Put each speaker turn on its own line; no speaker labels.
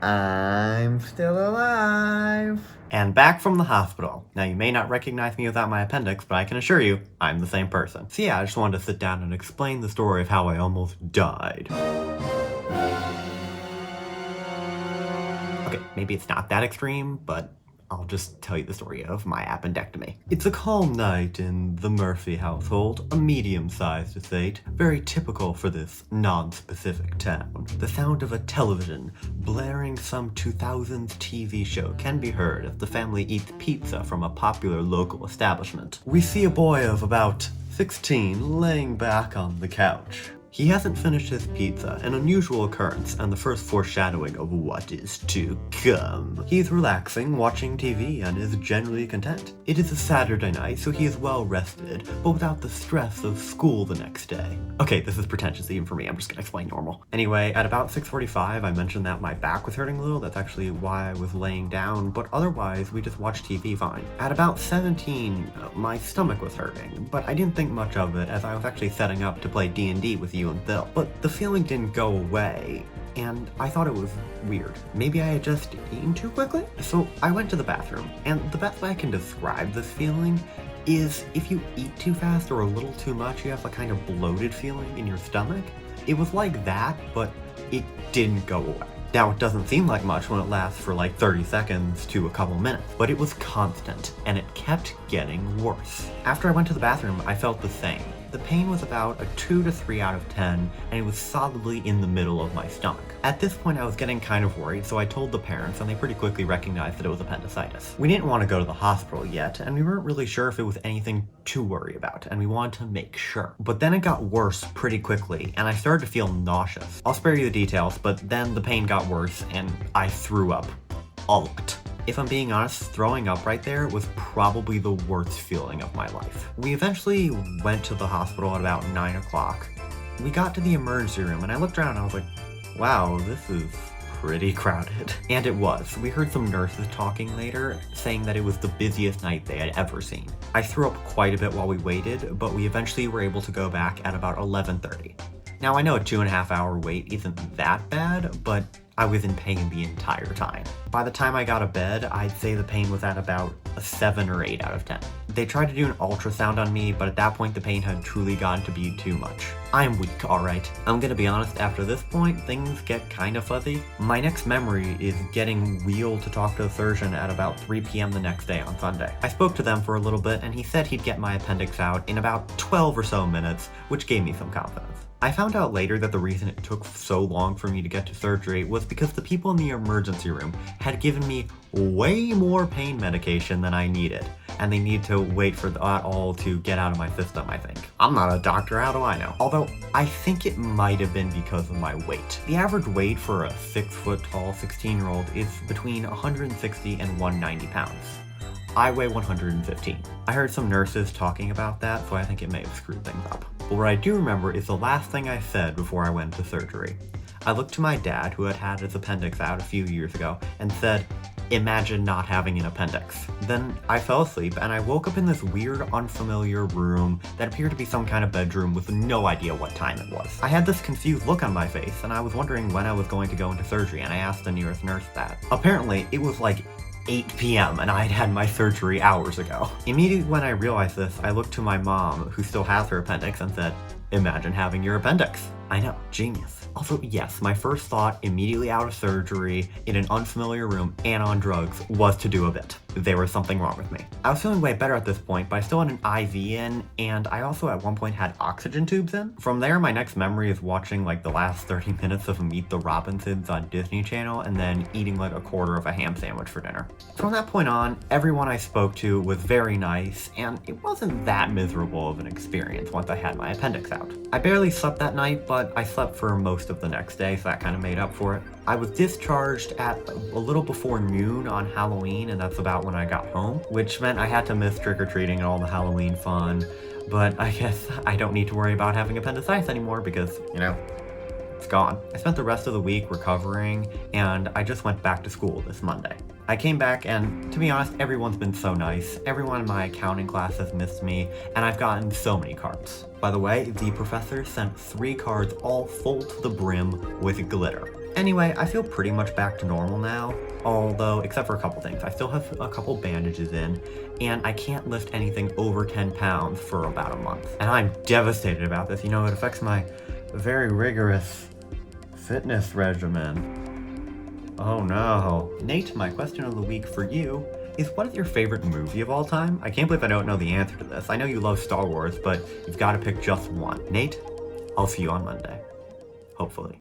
I'm still alive.
And back from the hospital. Now, you may not recognize me without my appendix, but I can assure you, I'm the same person. So yeah, I just wanted to sit down and explain the story of how I almost died. Okay, maybe it's not that extreme, but I'll just tell you the story of my appendectomy. It's a calm night in the Murphy household, a medium-sized estate, very typical for this non-specific town. The sound of a television blaring some 2000s TV show can be heard as the family eats pizza from a popular local establishment. We see a boy of about 16 laying back on the couch. He hasn't finished his pizza, an unusual occurrence and the first foreshadowing of what is to come. He is relaxing, watching TV, and is generally content. It is a Saturday night, so he is well rested, but without the stress of school the next day. Okay, this is pretentious even for me, I'm just gonna explain normal. Anyway, at about 6:45, I mentioned that my back was hurting a little. That's actually why I was laying down, but otherwise, we just watched TV fine. At about 17, my stomach was hurting, but I didn't think much of it as I was actually setting up to play D&D with you and Phil. But the feeling didn't go away, and I thought it was weird. Maybe I had just eaten too quickly? So I went to the bathroom, and the best way I can describe this feeling is if you eat too fast or a little too much, you have a kind of bloated feeling in your stomach. It was like that, but it didn't go away. Now, it doesn't seem like much when it lasts for like 30 seconds to a couple minutes, but it was constant, and it kept getting worse. After I went to the bathroom, I felt the same. The pain was about a 2 to 3 out of 10, and it was solidly in the middle of my stomach. At this point, I was getting kind of worried, so I told the parents, and they pretty quickly recognized that it was appendicitis. We didn't want to go to the hospital yet, and we weren't really sure if it was anything to worry about, and we wanted to make sure. But then it got worse pretty quickly, and I started to feel nauseous. I'll spare you the details, but then the pain got worse, and I threw up a lot. If I'm being honest, throwing up right there was probably the worst feeling of my life. We eventually went to the hospital at about 9 o'clock. We got to the emergency room and I looked around and I was like, wow, this is pretty crowded. And it was. We heard some nurses talking later, saying that it was the busiest night they had ever seen. I threw up quite a bit while we waited, but we eventually were able to go back at about 11:30. Now I know a 2.5 hour wait isn't that bad, but I was in pain the entire time. By the time I got to bed, I'd say the pain was at about a 7 or 8 out of 10. They tried to do an ultrasound on me, but at that point the pain had truly gotten to be too much. I'm weak, alright. I'm gonna be honest, after this point, things get kind of fuzzy. My next memory is getting wheeled to talk to the surgeon at about 3 p.m. the next day on Sunday. I spoke to them for a little bit, and he said he'd get my appendix out in about 12 or so minutes, which gave me some confidence. I found out later that the reason it took so long for me to get to surgery was because the people in the emergency room had given me way more pain medication than I needed, and they need to wait for that all to get out of my system, I think. I'm not a doctor, how do I know? Although, I think it might have been because of my weight. The average weight for a 6 foot tall 16-year-old is between 160 and 190 pounds. I weigh 115. I heard some nurses talking about that, so I think it may have screwed things up. But what I do remember is the last thing I said before I went to surgery. I looked to my dad, who had had his appendix out a few years ago, and said, "Imagine not having an appendix." Then I fell asleep, and I woke up in this weird, unfamiliar room that appeared to be some kind of bedroom with no idea what time it was. I had this confused look on my face, and I was wondering when I was going to go into surgery, and I asked the nearest nurse that. Apparently, it was like 8 p.m. and I had had my surgery hours ago. Immediately when I realized this, I looked to my mom, who still has her appendix, and said, "Imagine having your appendix." I know, genius. Also, yes, my first thought immediately out of surgery, in an unfamiliar room, and on drugs, was to do a bit. There was something wrong with me. I was feeling way better at this point, but I still had an IV in, and I also at one point had oxygen tubes in. From there, my next memory is watching like the last 30 minutes of Meet the Robinsons on Disney Channel, and then eating like a quarter of a ham sandwich for dinner. From that point on, everyone I spoke to was very nice, and it wasn't that miserable of an experience once I had my appendix out. I barely slept that night, but I slept for most of the next day, so that kind of made up for it. I was discharged at a little before noon on Halloween, and that's about when I got home, which meant I had to miss trick-or-treating and all the Halloween fun, but I guess I don't need to worry about having appendicitis anymore because, you know, it's gone. I spent the rest of the week recovering, and I just went back to school this Monday. I came back, and to be honest, everyone's been so nice. Everyone in my accounting class has missed me, and I've gotten so many cards. By the way, the professor sent 3 cards all full to the brim with glitter. Anyway, I feel pretty much back to normal now, although, except for a couple things. I still have a couple bandages in, and I can't lift anything over 10 pounds for about a month. And I'm devastated about this. You know, it affects my very rigorous fitness regimen. Oh no. Nate, my question of the week for you is, what is your favorite movie of all time? I can't believe I don't know the answer to this. I know you love Star Wars, but you've got to pick just one. Nate, I'll see you on Monday. Hopefully.